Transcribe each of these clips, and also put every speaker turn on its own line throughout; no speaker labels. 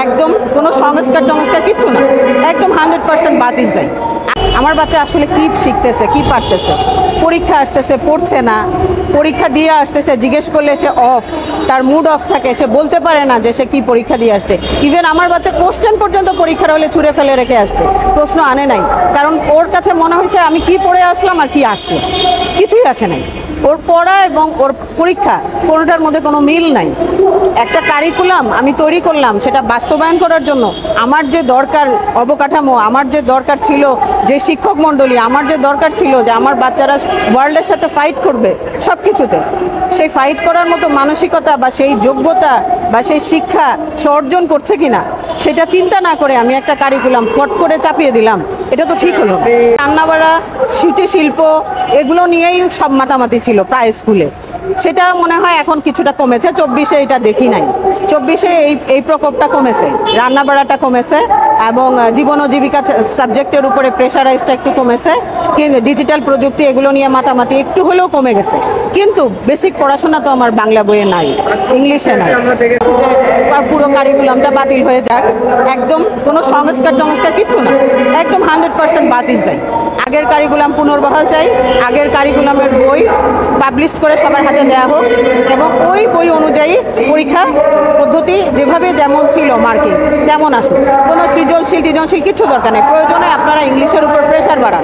একদম কোনো সংস্কার টংস্কার কিচ্ছু না, একদম 100% বাতিল চাই। আমার বাচ্চা আসলে কি শিখতেছে, কি পারতেছে? পরীক্ষা আসতেছে, পড়ছে না, পরীক্ষা দিয়ে আসতেছে, জিজ্ঞেস করলে সে অফ, তার মুড অফ থাকে, সে বলতে পারে না যে সে কি পরীক্ষা দিয়ে আসছে। ইভেন আমার বাচ্চা কোশ্চেন পর্যন্ত পরীক্ষার হলে ছুঁড়ে ফেলে রেখে আসছে, প্রশ্ন আনে নাই, কারণ ওর কাছে মনে হয়েছে আমি কি পড়ে আসলাম আর কি আসলো, কিছুই আসে নাই। ওর পড়া এবং ওর পরীক্ষা কোনোটার মধ্যে কোনো মিল নাই। একটা কারিকুলাম আমি তৈরি করলাম, সেটা বাস্তবায়ন করার জন্য আমার যে দরকার অবকাঠামো, আমার যে দরকার ছিল যে শিক্ষক মণ্ডলী, আমার যে দরকার ছিল যে আমার বাচ্চারা ওয়ার্ল্ডের সাথে ফাইট করবে সব কিছুতে, সেই ফাইট করার মতো মানসিকতা বা সেই যোগ্যতা বা সেই শিক্ষা সে অর্জন করছে কিনা সেটা চিন্তা না করে আমি একটা কারিকুলাম ফট করে চাপিয়ে দিলাম, এটা তো ঠিক হলো না। রান্নাবাড়া, শিল্প এগুলো নিয়েই সব মাতামাতি ছিল প্রায় স্কুলে, সেটা মনে হয় এখন কিছুটা কমেছে। 24-এ এটা দেখি নাই, 24-এ এই প্রকোপটা কমেছে, রান্নাবাড়াটা কমেছে এবং জীবন ও জীবিকা সাবজেক্টের উপরে প্রেশারাইজটা একটু কমেছে, কিন্তু ডিজিটাল প্রযুক্তি এগুলো নিয়ে মাতামাতি একটু হলেও কমে গেছে। কিন্তু বেসিক পড়াশোনা তো আমার বাংলা বইয়ে নাই, ইংলিশে নাই। যে পুরো কারিকুলামটা বাতিল হয়ে যাক, একদম কোনো সংস্কার টংস্কার কিচ্ছু না, একদম 100% বাতিল চাই। আগের কারিকুলাম পুনর্বহাল চাই, আগের কারিকুলামের বই পাবলিশ করে সবার হাতে দেওয়া হোক এবং ওই বই অনুযায়ী পরীক্ষা পদ্ধতি যেভাবে যেমন ছিল মার্কিং তেমন আসুক। কোনো সৃজনশীল কিচ্ছু দরকার নেই, প্রয়োজনে আপনারা ইংলিশের উপর প্রেশার বাড়ান,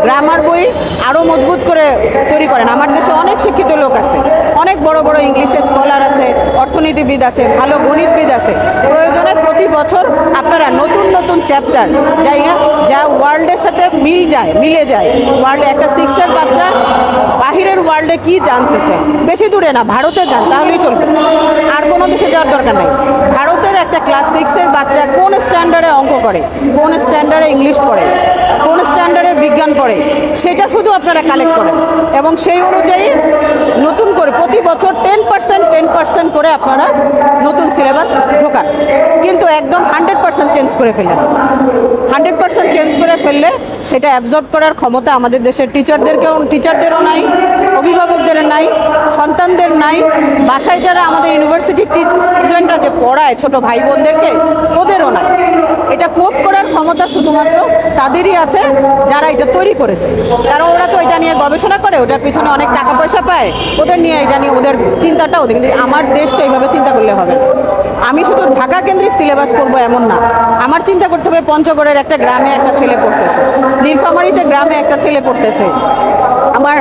গ্রামার বই আরও মজবুত করে তৈরি করেন। আমার দেশে অনেক শিক্ষিত লোক আছে, অনেক বড় বড় ইংলিশের স্কলার আছে, অর্থনীতিবিদ আছে, ভালো গণিতবিদ আছে। প্রয়োজনে প্রতি বছর আপনারা নতুন নতুন চ্যাপ্টার যা ওয়ার্ল্ডের সাথে মিলে যায়। ওয়ার্ল্ডে একটা 6-এর বাচ্চা বাহিরের ওয়ার্ল্ডে কি জানতেছে, বেশি দূরে না, ভারতে যান তাহলেই চলবে, আর কোনো দেশে যাওয়ার দরকার নেই। ভারতের একটা ক্লাস 6-এর বাচ্চা কোন স্ট্যান্ডার্ডে অঙ্ক করে, কোন স্ট্যান্ডার্ডে ইংলিশ পড়ে, কোন স্ট্যান্ডার্ডের বিজ্ঞান পড়ে, সেটা শুধু আপনারা কালেক্ট করেন এবং সেই অনুযায়ী নতুন করে প্রতি বছর 10% করে আপনারা নতুন সিলেবাস ঢোকান। কিন্তু একদম 100% চেঞ্জ করে ফেলেন। 100% চেঞ্জ করে ফেললে সেটা অ্যাবজর্ব করার ক্ষমতা আমাদের দেশের টিচারদেরও নাই, অভিভাবকদের নাই, সন্তানদের নাই, বাসায় যারা আমাদের ইউনিভার্সিটির স্টুডেন্টরা যে পড়ায় ছোট ভাই বোনদেরকে, ওদেরও নাই। এটা কোপ করার ক্ষমতা শুধুমাত্র তাদেরই আছে যারা এটা তৈরি করেছে, কারণ ওরা তো এটা নিয়ে গবেষণা করে, ওটার পিছনে অনেক টাকা পয়সা পায়, ওদের নিয়ে এটা নিয়ে ওদের চিন্তাটা ওদের। কিন্তু আমার দেশ তো এইভাবে চিন্তা করলে হবে না। আমি শুধু ঢাকা কেন্দ্রিক সিলেবাস করব এমন না, আমার চিন্তা করতে হবে পঞ্চগড়ের একটা গ্রামে একটা ছেলে পড়তেছে, নীলফামারীতে গ্রামে একটা ছেলে পড়তেছে, আমার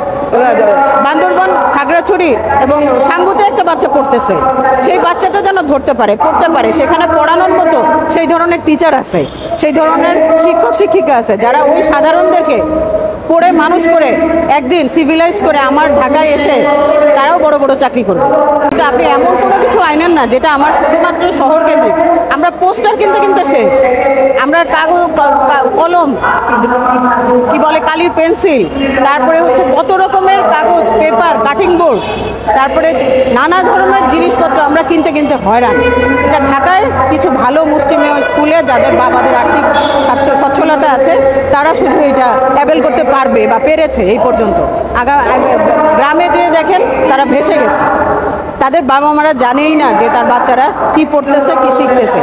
বান্দরবান, খাগড়াছড়ি এবং সাঙ্গুতে একটা বাচ্চা পড়তেছে। সেই বাচ্চাটা যেন ধরতে পারে, পড়তে পারে, সেখানে পড়ানোর মতো সেই ধরনের টিচার আছে, সেই ধরনের শিক্ষক শিক্ষিকা আছে যারা ওই সাধারণদেরকে পড়ে মানুষ করে একদিন সিভিলাইজ করে আমার ঢাকায় এসে তারাও বড় বড় চাকরি করবে। কিন্তু আপনি এমন কোনো কিছু আইনেন না যেটা আমার শুধুমাত্র শহর কেন্দ্রিক। আমরা পোস্টার কিনতে শেষ, আমরা কাগজ, কলম, কি বলে কালির পেন্সিল, তারপরে হচ্ছে কত রকমের কাগজ, পেপার, কাটিং বোর্ড, তারপরে নানা ধরনের জিনিসপত্র আমরা কিনতে হয়রান। এটা ঢাকায় কিছু ভালো মুষ্টিমেয় স্কুলে যাদের বাবাদের আর্থিক সচ্ছলতা আছে তারা শুধু এটা অ্যাভেল করতে পারবে বা পেরেছে এই পর্যন্ত। গ্রামে যে দেখেন তারা ভেসে গেছে, তাদের বাবা মারা জানেই না যে তার বাচ্চারা কি পড়তেছে, কি শিখতেছে।